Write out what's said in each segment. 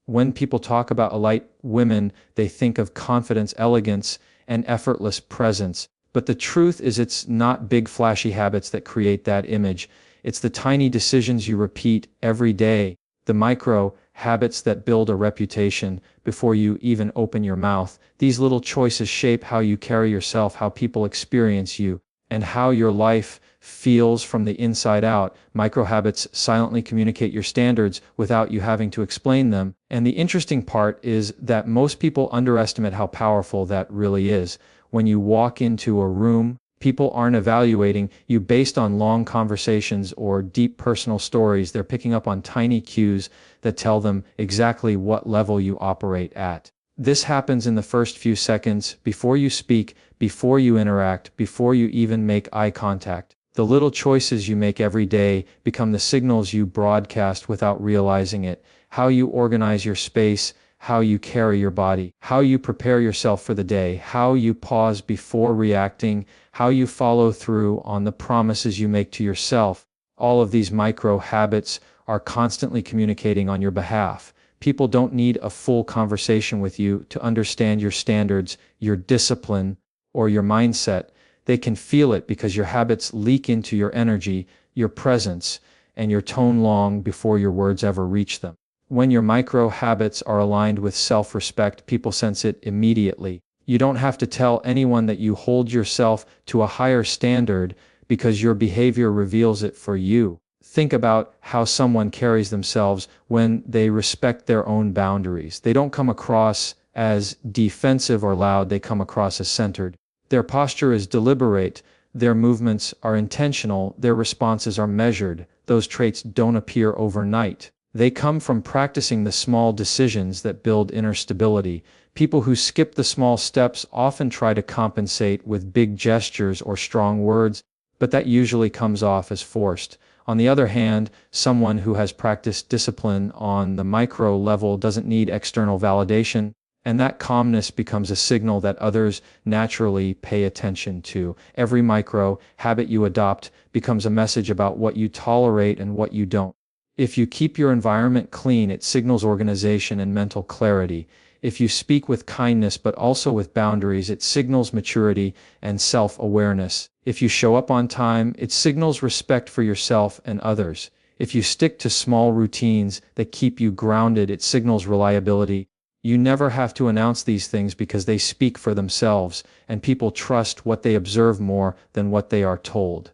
When people talk about elite women, they think of confidence, elegance, and effortless presence. But the truth is, it's not big flashy habits that create that image. It's the tiny decisions you repeat every day, the micro habits that build a reputation before you even open your mouth. These little choices shape how you carry yourself, how people experience you, and how your life feels from the inside out. Micro habits silently communicate your standards without you having to explain them. And the interesting part is that most people underestimate how powerful that really is. When you walk into a room, people aren't evaluating you based on long conversations or deep personal stories. They're picking up on tiny cues that tell them exactly what level you operate at. This happens in the first few seconds, before you speak, before you interact, before you even make eye contact. The little choices you make every day become the signals you broadcast without realizing it. How you organize your space, how you carry your body, how you prepare yourself for the day, how you pause before reacting, how you follow through on the promises you make to yourself. All of these micro habits are constantly communicating on your behalf. People don't need a full conversation with you to understand your standards, your discipline, or your mindset. They can feel it because your habits leak into your energy, your presence, and your tone long before your words ever reach them. When your micro habits are aligned with self-respect, people sense it immediately. You don't have to tell anyone that you hold yourself to a higher standard because your behavior reveals it for you. Think about how someone carries themselves when they respect their own boundaries. They don't come across as defensive or loud, they come across as centered. Their posture is deliberate, their movements are intentional, their responses are measured. Those traits don't appear overnight. They come from practicing the small decisions that build inner stability. People who skip the small steps often try to compensate with big gestures or strong words, but that usually comes off as forced. On the other hand, someone who has practiced discipline on the micro level doesn't need external validation, and that calmness becomes a signal that others naturally pay attention to. Every micro habit you adopt becomes a message about what you tolerate and what you don't. If you keep your environment clean, it signals organization and mental clarity. If you speak with kindness but also with boundaries, it signals maturity and self-awareness. If you show up on time, it signals respect for yourself and others. If you stick to small routines that keep you grounded, it signals reliability. You never have to announce these things because they speak for themselves, and people trust what they observe more than what they are told.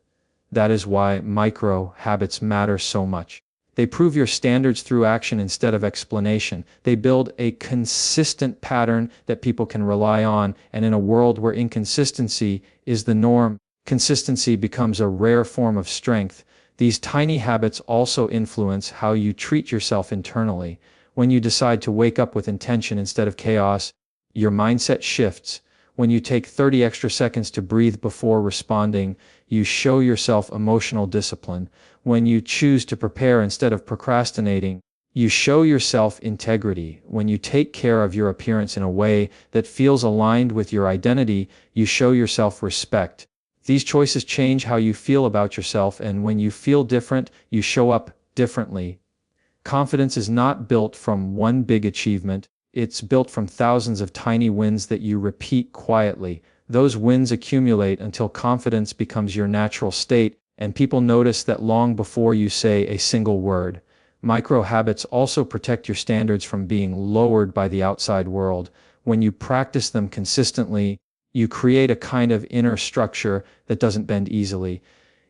That is why micro habits matter so much. They prove your standards through action instead of explanation. They build a consistent pattern that people can rely on, and in a world where inconsistency is the norm, consistency becomes a rare form of strength. These tiny habits also influence how you treat yourself internally. When you decide to wake up with intention instead of chaos, your mindset shifts. When you take 30 extra seconds to breathe before responding, you show yourself emotional discipline. When you choose to prepare instead of procrastinating, you show yourself integrity. When you take care of your appearance in a way that feels aligned with your identity, you show yourself respect. These choices change how you feel about yourself, and when you feel different, you show up differently. Confidence is not built from one big achievement. It's built from thousands of tiny wins that you repeat quietly. Those wins accumulate until confidence becomes your natural state, and people notice that long before you say a single word. Micro habits also protect your standards from being lowered by the outside world. When you practice them consistently, you create a kind of inner structure that doesn't bend easily.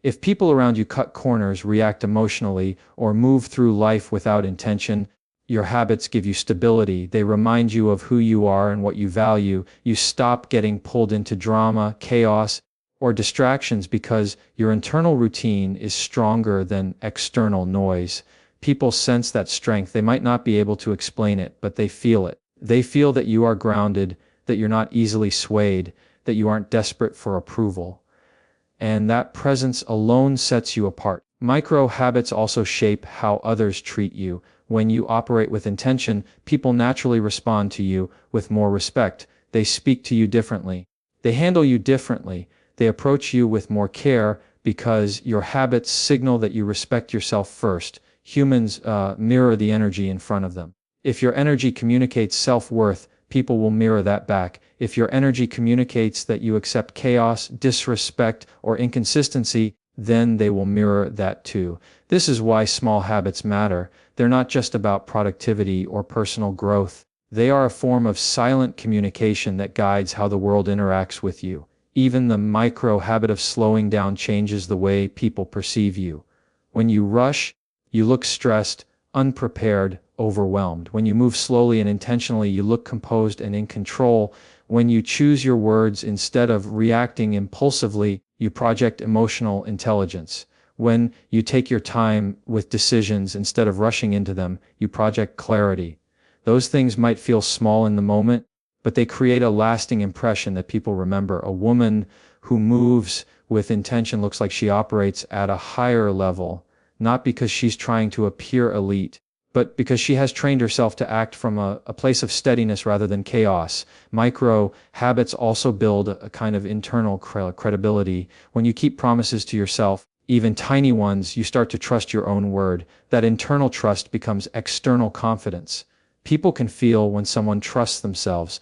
If people around you cut corners, react emotionally, or move through life without intention, your habits give you stability. They remind you of who you are and what you value. You stop getting pulled into drama, chaos, or distractions because your internal routine is stronger than external noise. People sense that strength. They might not be able to explain it, but they feel it. They feel that you are grounded, that you're not easily swayed, that you aren't desperate for approval. And that presence alone sets you apart. Micro habits also shape how others treat you. When you operate with intention, people naturally respond to you with more respect. They speak to you differently. They handle you differently. They approach you with more care because your habits signal that you respect yourself first. Humans mirror the energy in front of them. If your energy communicates self-worth, people will mirror that back. If your energy communicates that you accept chaos, disrespect, or inconsistency, then they will mirror that too. This is why small habits matter. They're not just about productivity or personal growth. They are a form of silent communication that guides how the world interacts with you. Even the micro habit of slowing down changes the way people perceive you. When you rush, you look stressed, unprepared, overwhelmed. When you move slowly and intentionally, you look composed and in control. When you choose your words instead of reacting impulsively, you project emotional intelligence. When you take your time with decisions instead of rushing into them, you project clarity. Those things might feel small in the moment, but they create a lasting impression that people remember. A woman who moves with intention looks like she operates at a higher level, not because she's trying to appear elite, but because she has trained herself to act from a place of steadiness rather than chaos. Micro habits also build a kind of internal credibility. When you keep promises to yourself, even tiny ones, you start to trust your own word. That internal trust becomes external confidence. People can feel when someone trusts themselves.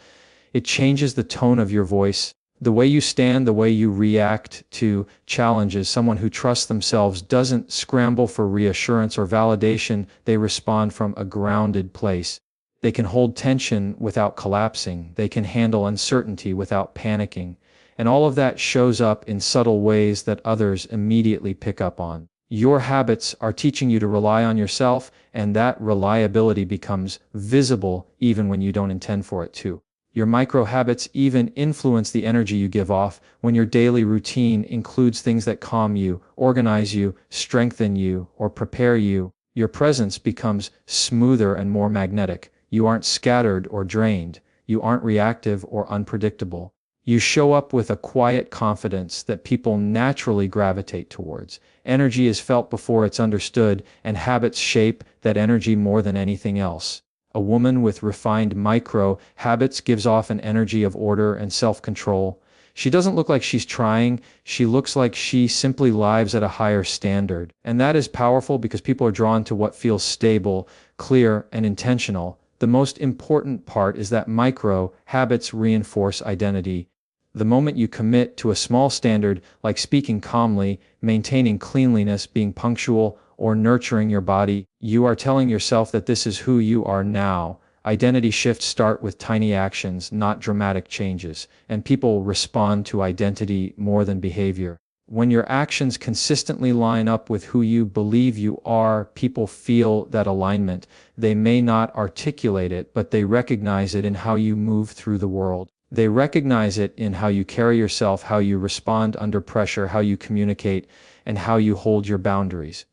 It changes the tone of your voice, the way you stand, the way you react to challenges. Someone who trusts themselves doesn't scramble for reassurance or validation. They respond from a grounded place. They can hold tension without collapsing. They can handle uncertainty without panicking. And all of that shows up in subtle ways that others immediately pick up on. Your habits are teaching you to rely on yourself, and that reliability becomes visible even when you don't intend for it to. Your micro habits even influence the energy you give off. When your daily routine includes things that calm you, organize you, strengthen you, or prepare you, your presence becomes smoother and more magnetic. You aren't scattered or drained. You aren't reactive or unpredictable. You show up with a quiet confidence that people naturally gravitate towards. Energy is felt before it's understood, and habits shape that energy more than anything else. A woman with refined micro habits gives off an energy of order and self-control. She doesn't look like she's trying, she looks like she simply lives at a higher standard. And that is powerful because people are drawn to what feels stable, clear, and intentional. The most important part is that micro habits reinforce identity. The moment you commit to a small standard, like speaking calmly, maintaining cleanliness, being punctual, or nurturing your body, you are telling yourself that this is who you are now. Identity shifts start with tiny actions, not dramatic changes, and people respond to identity more than behavior. When your actions consistently line up with who you believe you are, people feel that alignment. They may not articulate it, but they recognize it in how you move through the world. They recognize it in how you carry yourself, how you respond under pressure, how you communicate, and how you hold your boundaries.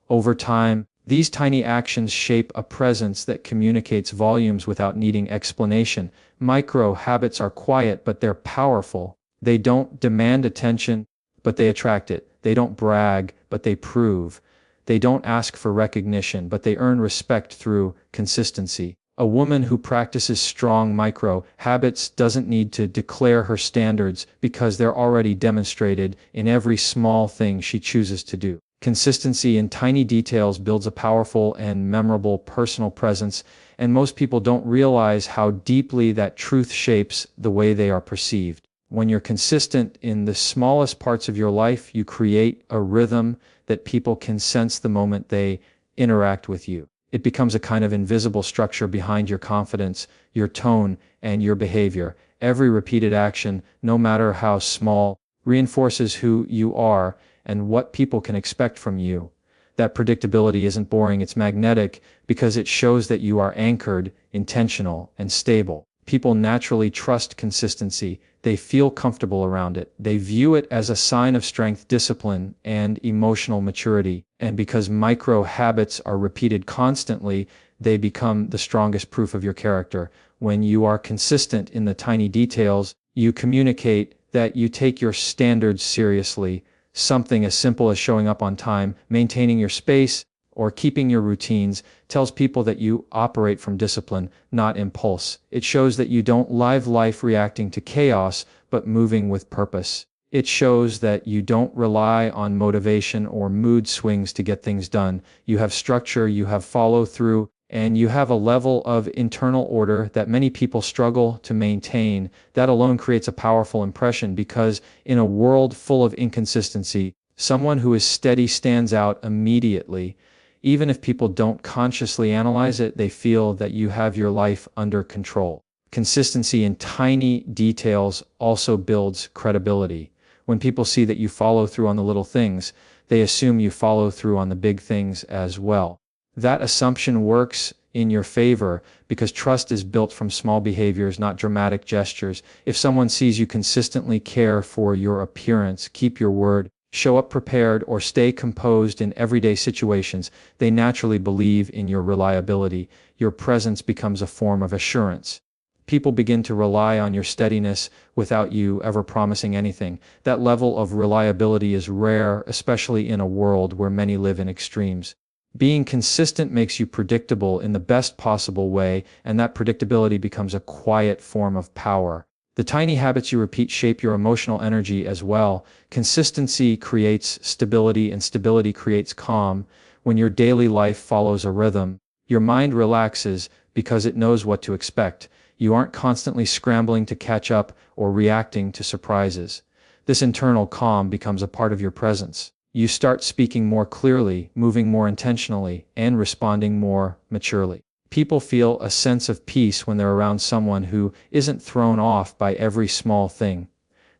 Over time, these tiny actions shape a presence that communicates volumes without needing explanation. Micro habits are quiet, but they're powerful. They don't demand attention, but they attract it. They don't brag, but they prove. They don't ask for recognition, but they earn respect through consistency. A woman who practices strong micro habits doesn't need to declare her standards because they're already demonstrated in every small thing she chooses to do. Consistency in tiny details builds a powerful and memorable personal presence, and most people don't realize how deeply that truth shapes the way they are perceived. When you're consistent in the smallest parts of your life, you create a rhythm that people can sense the moment they interact with you. It becomes a kind of invisible structure behind your confidence, your tone, and your behavior. Every repeated action, no matter how small, reinforces who you are and what people can expect from you. That predictability isn't boring, it's magnetic because it shows that you are anchored, intentional, and stable. People naturally trust consistency. They feel comfortable around it. They view it as a sign of strength, discipline, and emotional maturity. And because micro habits are repeated constantly, they become the strongest proof of your character. When you are consistent in the tiny details, you communicate that you take your standards seriously. Something as simple as showing up on time, maintaining your space, or keeping your routines tells people that you operate from discipline, not impulse. It shows that you don't live life reacting to chaos, but moving with purpose. It shows that you don't rely on motivation or mood swings to get things done. You have structure, you have follow through, and you have a level of internal order that many people struggle to maintain. That alone creates a powerful impression because in a world full of inconsistency, someone who is steady stands out immediately. Even if people don't consciously analyze it, they feel that you have your life under control. Consistency in tiny details also builds credibility. When people see that you follow through on the little things, they assume you follow through on the big things as well. That assumption works in your favor because trust is built from small behaviors, not dramatic gestures. If someone sees you consistently care for your appearance, keep your word, show up prepared, or stay composed in everyday situations, they naturally believe in your reliability. Your presence becomes a form of assurance. People begin to rely on your steadiness without you ever promising anything. That level of reliability is rare, especially in a world where many live in extremes. Being consistent makes you predictable in the best possible way, and that predictability becomes a quiet form of power. The tiny habits you repeat shape your emotional energy as well. Consistency creates stability, and stability creates calm. When your daily life follows a rhythm, your mind relaxes because it knows what to expect. You aren't constantly scrambling to catch up or reacting to surprises. This internal calm becomes a part of your presence. You start speaking more clearly, moving more intentionally, and responding more maturely. People feel a sense of peace when they're around someone who isn't thrown off by every small thing.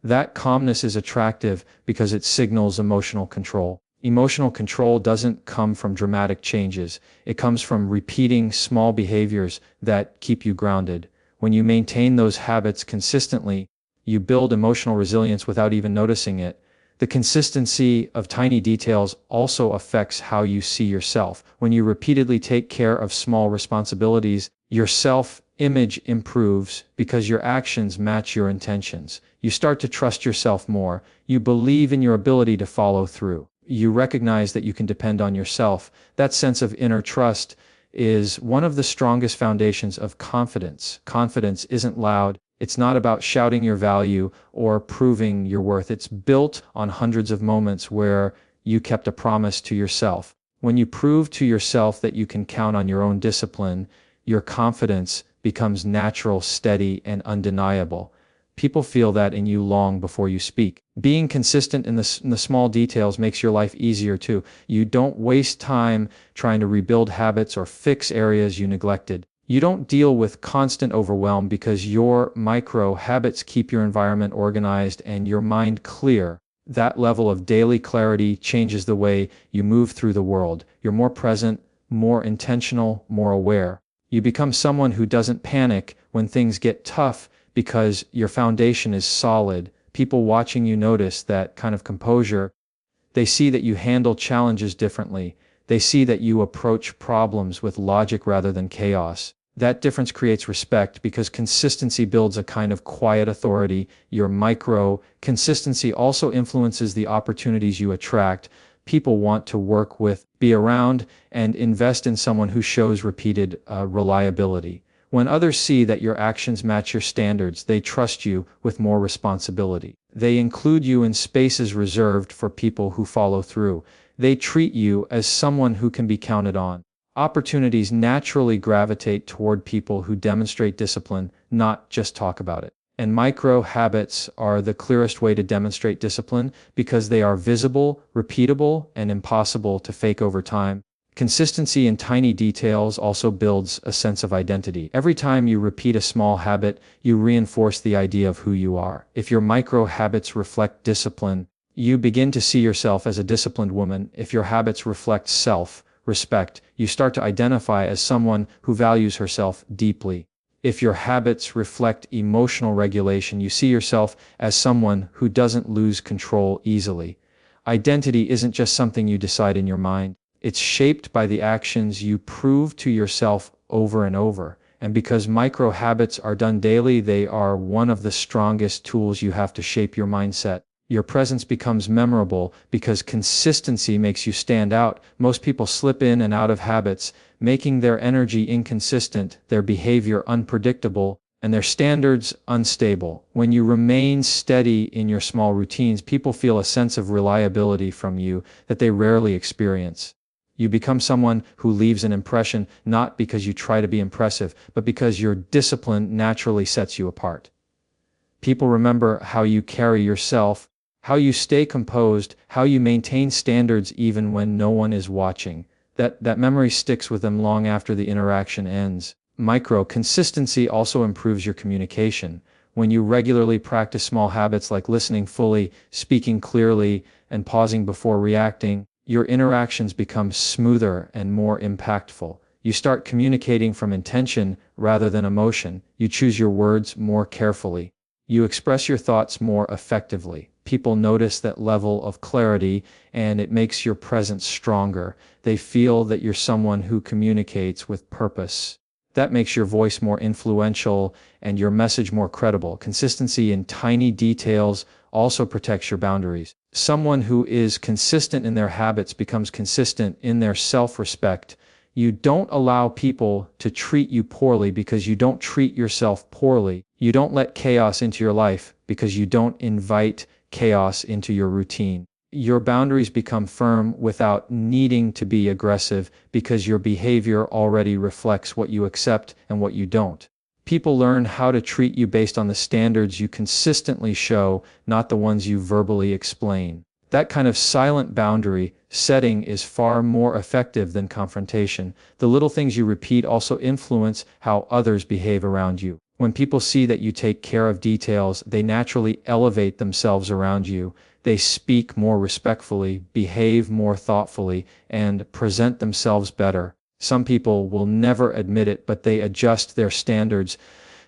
That calmness is attractive because it signals emotional control. Emotional control doesn't come from dramatic changes. It comes from repeating small behaviors that keep you grounded. When you maintain those habits consistently, you build emotional resilience without even noticing it. The consistency of tiny details also affects how you see yourself. When you repeatedly take care of small responsibilities, your self-image improves because your actions match your intentions. You start to trust yourself more. You believe in your ability to follow through. You recognize that you can depend on yourself. That sense of inner trust is one of the strongest foundations of confidence. Confidence isn't loud. It's not about shouting your value or proving your worth. It's built on hundreds of moments where you kept a promise to yourself. When you prove to yourself that you can count on your own discipline, your confidence becomes natural, steady, and undeniable. People feel that in you long before you speak. Being consistent in the small details makes your life easier too. You don't waste time trying to rebuild habits or fix areas you neglected. You don't deal with constant overwhelm because your micro habits keep your environment organized and your mind clear. That level of daily clarity changes the way you move through the world. You're more present, more intentional, more aware. You become someone who doesn't panic when things get tough because your foundation is solid. People watching you notice that kind of composure. They see that you handle challenges differently. They see that you approach problems with logic rather than chaos. That difference creates respect because consistency builds a kind of quiet authority. Your micro consistency also influences the opportunities you attract. People want to work with, be around, and invest in someone who shows repeated reliability. When others see that your actions match your standards, they trust you with more responsibility. They include you in spaces reserved for people who follow through. They treat you as someone who can be counted on. Opportunities naturally gravitate toward people who demonstrate discipline, not just talk about it. And micro habits are the clearest way to demonstrate discipline because they are visible, repeatable, and impossible to fake over time. Consistency in tiny details also builds a sense of identity. Every time you repeat a small habit, you reinforce the idea of who you are. If your micro habits reflect discipline, you begin to see yourself as a disciplined woman. If your habits reflect self-respect, you start to identify as someone who values herself deeply. If your habits reflect emotional regulation, you see yourself as someone who doesn't lose control easily. Identity isn't just something you decide in your mind. It's shaped by the actions you prove to yourself over and over. And because micro habits are done daily, they are one of the strongest tools you have to shape your mindset. Your presence becomes memorable because consistency makes you stand out. Most people slip in and out of habits, making their energy inconsistent, their behavior unpredictable, and their standards unstable. When you remain steady in your small routines, people feel a sense of reliability from you that they rarely experience. You become someone who leaves an impression not because you try to be impressive, but because your discipline naturally sets you apart. People remember how you carry yourself, how you stay composed, how you maintain standards even when no one is watching. That memory sticks with them long after the interaction ends. Micro consistency also improves your communication. When you regularly practice small habits like listening fully, speaking clearly, and pausing before reacting, your interactions become smoother and more impactful. You start communicating from intention rather than emotion. You choose your words more carefully. You express your thoughts more effectively. People notice that level of clarity, and it makes your presence stronger. They feel that you're someone who communicates with purpose. That makes your voice more influential and your message more credible. Consistency in tiny details also protects your boundaries. Someone who is consistent in their habits becomes consistent in their self-respect. You don't allow people to treat you poorly because you don't treat yourself poorly. You don't let chaos into your life because you don't invite chaos into your routine. Your boundaries become firm without needing to be aggressive because your behavior already reflects what you accept and what you don't. People learn how to treat you based on the standards you consistently show, not the ones you verbally explain. That kind of silent boundary setting is far more effective than confrontation. The little things you repeat also influence how others behave around you. When people see that you take care of details, they naturally elevate themselves around you. They speak more respectfully, behave more thoughtfully, and present themselves better. Some people will never admit it, but they adjust their standards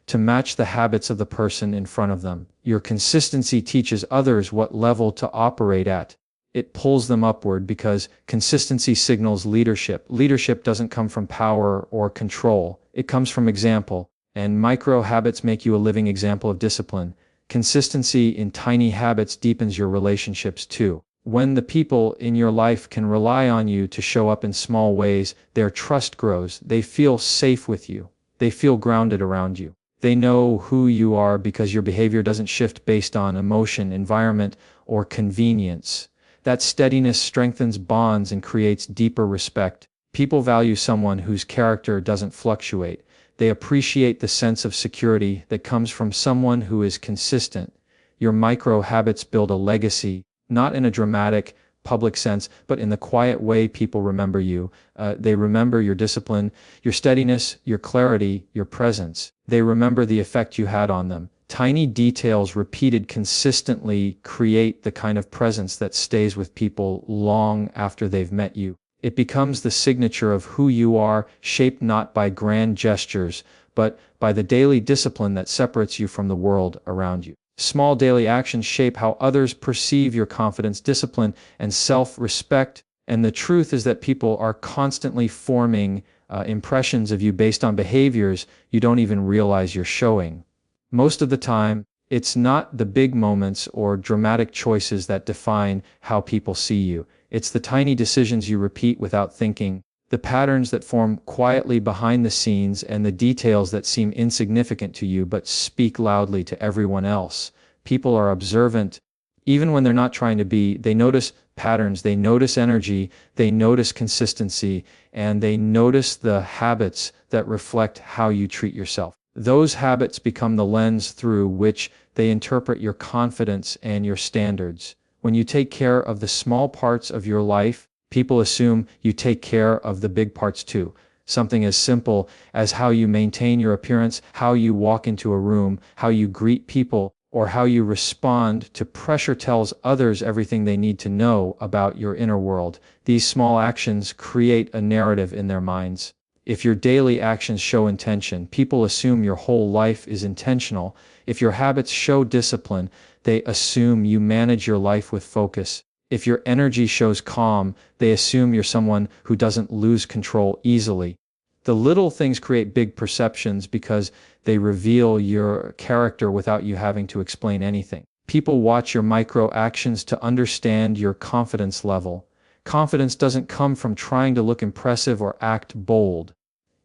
to match the habits of the person in front of them. Your consistency teaches others what level to operate at. It pulls them upward because consistency signals leadership. Leadership doesn't come from power or control. It comes from example. And micro habits make you a living example of discipline. Consistency in tiny habits deepens your relationships too. When the people in your life can rely on you to show up in small ways, their trust grows. They feel safe with you. They feel grounded around you. They know who you are because your behavior doesn't shift based on emotion, environment, or convenience. That steadiness strengthens bonds and creates deeper respect. People value someone whose character doesn't fluctuate. They appreciate the sense of security that comes from someone who is consistent. Your micro habits build a legacy, not in a dramatic, public sense, but in the quiet way people remember you. They remember your discipline, your steadiness, your clarity, your presence. They remember the effect you had on them. Tiny details repeated consistently create the kind of presence that stays with people long after they've met you. It becomes the signature of who you are, shaped not by grand gestures, but by the daily discipline that separates you from the world around you. Small daily actions shape how others perceive your confidence, discipline, and self-respect. And the truth is that people are constantly forming impressions of you based on behaviors you don't even realize you're showing. Most of the time, it's not the big moments or dramatic choices that define how people see you. It's the tiny decisions you repeat without thinking, the patterns that form quietly behind the scenes, and the details that seem insignificant to you but speak loudly to everyone else. People are observant. Even when they're not trying to be, they notice patterns, they notice energy, they notice consistency, and they notice the habits that reflect how you treat yourself. Those habits become the lens through which they interpret your confidence and your standards. When you take care of the small parts of your life, people assume you take care of the big parts too. Something as simple as how you maintain your appearance, how you walk into a room, how you greet people, or how you respond to pressure tells others everything they need to know about your inner world. These small actions create a narrative in their minds. If your daily actions show intention, people assume your whole life is intentional. If your habits show discipline, they assume you manage your life with focus. If your energy shows calm, they assume you're someone who doesn't lose control easily. The little things create big perceptions because they reveal your character without you having to explain anything. People watch your micro actions to understand your confidence level. Confidence doesn't come from trying to look impressive or act bold.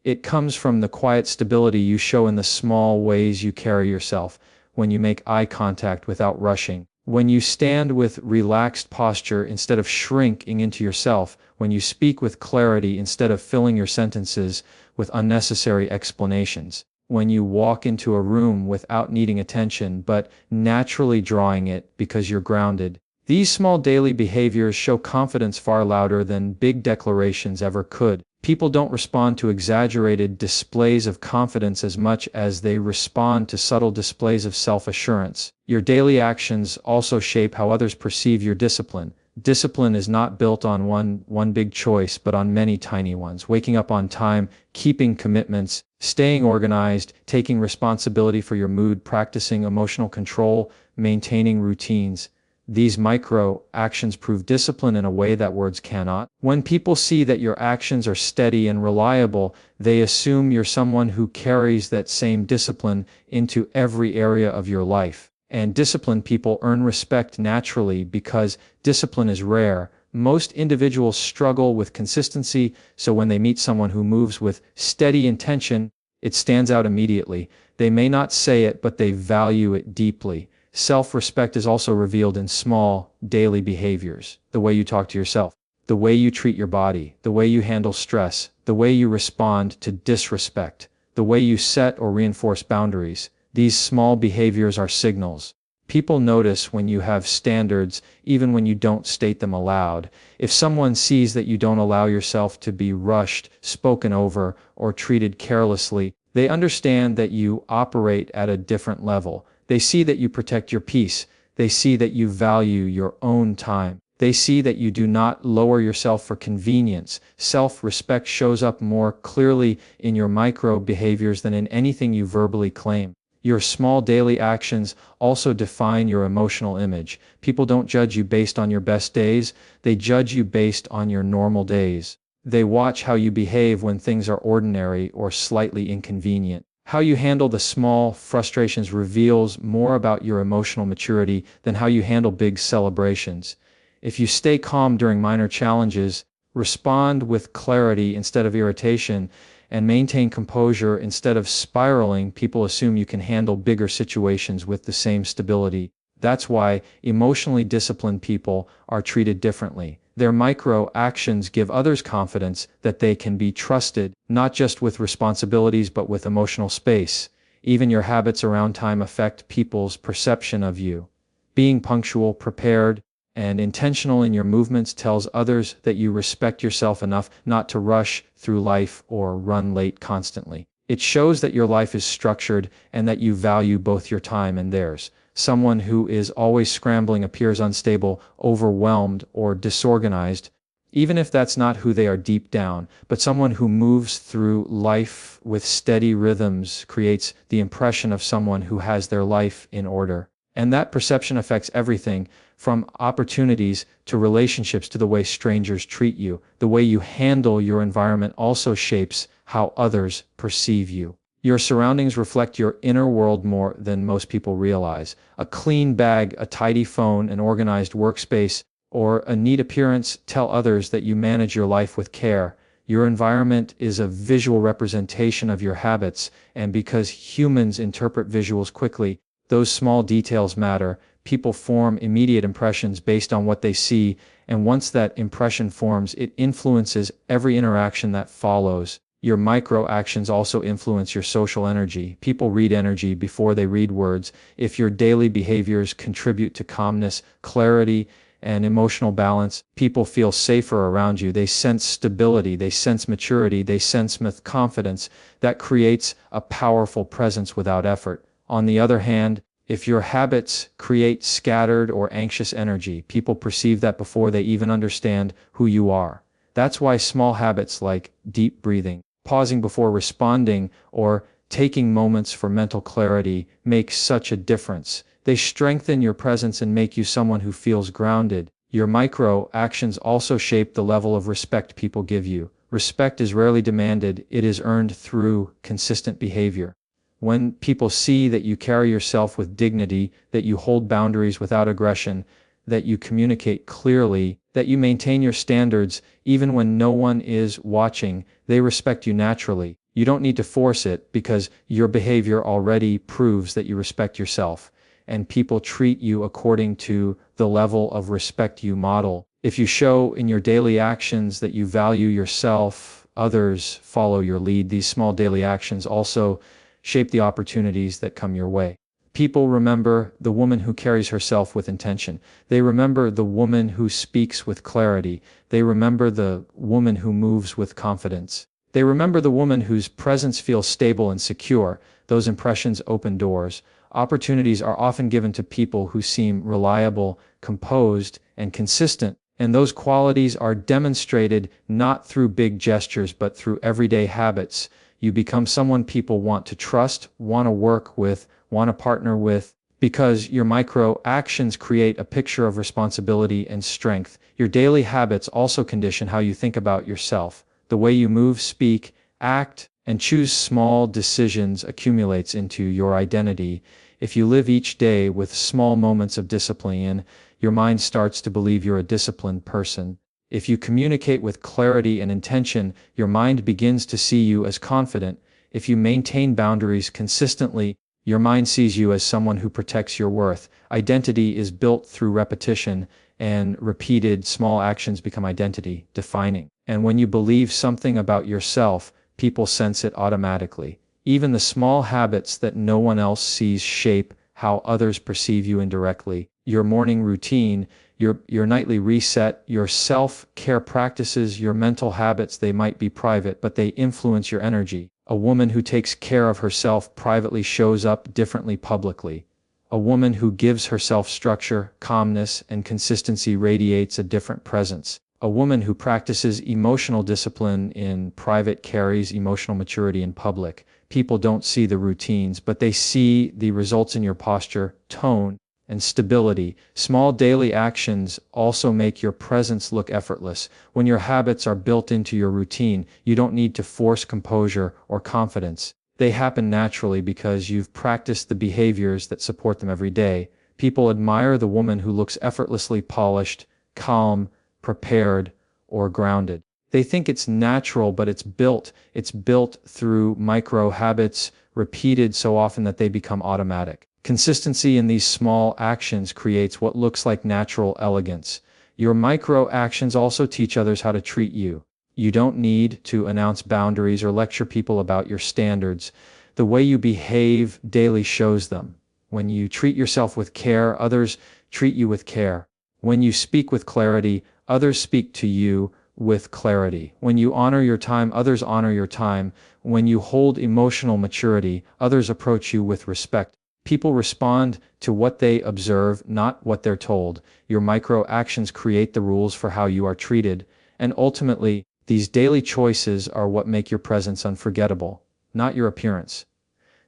It comes from the quiet stability you show in the small ways you carry yourself, when you make eye contact without rushing, When you stand with relaxed posture instead of shrinking into yourself, when you speak with clarity instead of filling your sentences with unnecessary explanations, when you walk into a room without needing attention but naturally drawing it because you're grounded. These small daily behaviors show confidence far louder than big declarations ever could. People don't respond to exaggerated displays of confidence as much as they respond to subtle displays of self-assurance. Your daily actions also shape how others perceive your discipline. Discipline is not built on one big choice, but on many tiny ones. Waking up on time, keeping commitments, staying organized, taking responsibility for your mood, practicing emotional control, maintaining routines. These micro actions prove discipline in a way that words cannot. When people see that your actions are steady and reliable, they assume you're someone who carries that same discipline into every area of your life. And disciplined people earn respect naturally because discipline is rare. Most individuals struggle with consistency, so when they meet someone who moves with steady intention, it stands out immediately. They may not say it, but they value it deeply. Self-respect is also revealed in small, daily behaviors. The way you talk to yourself, the way you treat your body, the way you handle stress, the way you respond to disrespect, the way you set or reinforce boundaries. These small behaviors are signals. People notice when you have standards, even when you don't state them aloud. If someone sees that you don't allow yourself to be rushed, spoken over, or treated carelessly, they understand that you operate at a different level. They see that you protect your peace. They see that you value your own time. They see that you do not lower yourself for convenience. Self-respect shows up more clearly in your micro behaviors than in anything you verbally claim. Your small daily actions also define your emotional image. People don't judge you based on your best days. They judge you based on your normal days. They watch how you behave when things are ordinary or slightly inconvenient. How you handle the small frustrations reveals more about your emotional maturity than how you handle big celebrations. If you stay calm during minor challenges, respond with clarity instead of irritation, and maintain composure instead of spiraling, people assume you can handle bigger situations with the same stability. That's why emotionally disciplined people are treated differently. Their micro actions give others confidence that they can be trusted, not just with responsibilities but with emotional space. Even your habits around time affect people's perception of you. Being punctual, prepared, and intentional in your movements tells others that you respect yourself enough not to rush through life or run late constantly. It shows that your life is structured and that you value both your time and theirs. Someone who is always scrambling appears unstable, overwhelmed, or disorganized, even if that's not who they are deep down. But someone who moves through life with steady rhythms creates the impression of someone who has their life in order. And that perception affects everything, from opportunities to relationships to the way strangers treat you. The way you handle your environment also shapes how others perceive you. Your surroundings reflect your inner world more than most people realize. A clean bag, a tidy phone, an organized workspace, or a neat appearance tell others that you manage your life with care. Your environment is a visual representation of your habits, and because humans interpret visuals quickly, those small details matter. People form immediate impressions based on what they see, and once that impression forms, it influences every interaction that follows. Your micro actions also influence your social energy. People read energy before they read words. If your daily behaviors contribute to calmness, clarity, and emotional balance, people feel safer around you. They sense stability, they sense maturity, they sense confidence. That creates a powerful presence without effort. On the other hand, if your habits create scattered or anxious energy, people perceive that before they even understand who you are. That's why small habits like deep breathing, pausing before responding, or taking moments for mental clarity make such a difference. They strengthen your presence and make you someone who feels grounded. Your micro actions also shape the level of respect people give you. Respect is rarely demanded, it is earned through consistent behavior. When people see that you carry yourself with dignity, that you hold boundaries without aggression, that you communicate clearly, that you maintain your standards even when no one is watching, they respect you naturally. You don't need to force it because your behavior already proves that you respect yourself. and people treat you according to the level of respect you model. If you show in your daily actions that you value yourself, others follow your lead. These small daily actions also shape the opportunities that come your way. People remember the woman who carries herself with intention. They remember the woman who speaks with clarity. They remember the woman who moves with confidence. They remember the woman whose presence feels stable and secure. Those impressions open doors. Opportunities are often given to people who seem reliable, composed, and consistent. And those qualities are demonstrated not through big gestures but through everyday habits. You become someone people want to trust, want to work with, want to partner with, because your micro actions create a picture of responsibility and strength. Your daily habits also condition how you think about yourself. The way you move, speak, act, and choose small decisions accumulates into your identity. If you live each day with small moments of discipline, your mind starts to believe you're a disciplined person. If you communicate with clarity and intention, your mind begins to see you as confident. If you maintain boundaries consistently, your mind sees you as someone who protects your worth. Identity is built through repetition, and repeated small actions become identity defining. And when you believe something about yourself, people sense it automatically. Even the small habits that no one else sees shape how others perceive you indirectly. Your morning routine, your nightly reset, your self-care practices, your mental habits, they might be private, but they influence your energy. A woman who takes care of herself privately shows up differently publicly. A woman who gives herself structure, calmness, and consistency radiates a different presence. A woman who practices emotional discipline in private carries emotional maturity in public. People don't see the routines, but they see the results in your posture, tone, and stability. Small daily actions also make your presence look effortless. When your habits are built into your routine, you don't need to force composure or confidence. They happen naturally because you've practiced the behaviors that support them every day. People admire the woman who looks effortlessly polished, calm, prepared, or grounded. They think it's natural, but it's built. It's built through micro habits, repeated so often that they become automatic. Consistency in these small actions creates what looks like natural elegance. Your micro actions also teach others how to treat you. You don't need to announce boundaries or lecture people about your standards. The way you behave daily shows them. When you treat yourself with care, others treat you with care. When you speak with clarity, others speak to you with clarity. When you honor your time, others honor your time. When you hold emotional maturity, others approach you with respect. People respond to what they observe, not what they're told. Your micro actions create the rules for how you are treated, and ultimately, these daily choices are what make your presence unforgettable. Not your appearance,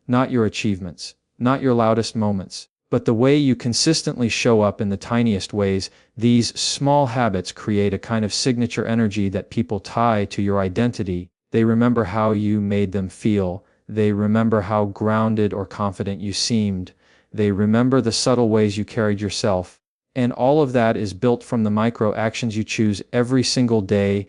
not your achievements, not your loudest moments, but the way you consistently show up in the tiniest ways. These small habits create a kind of signature energy that people tie to your identity. They remember how you made them feel. They remember how grounded or confident you seemed. They remember the subtle ways you carried yourself. And all of that is built from the micro actions you choose every single day.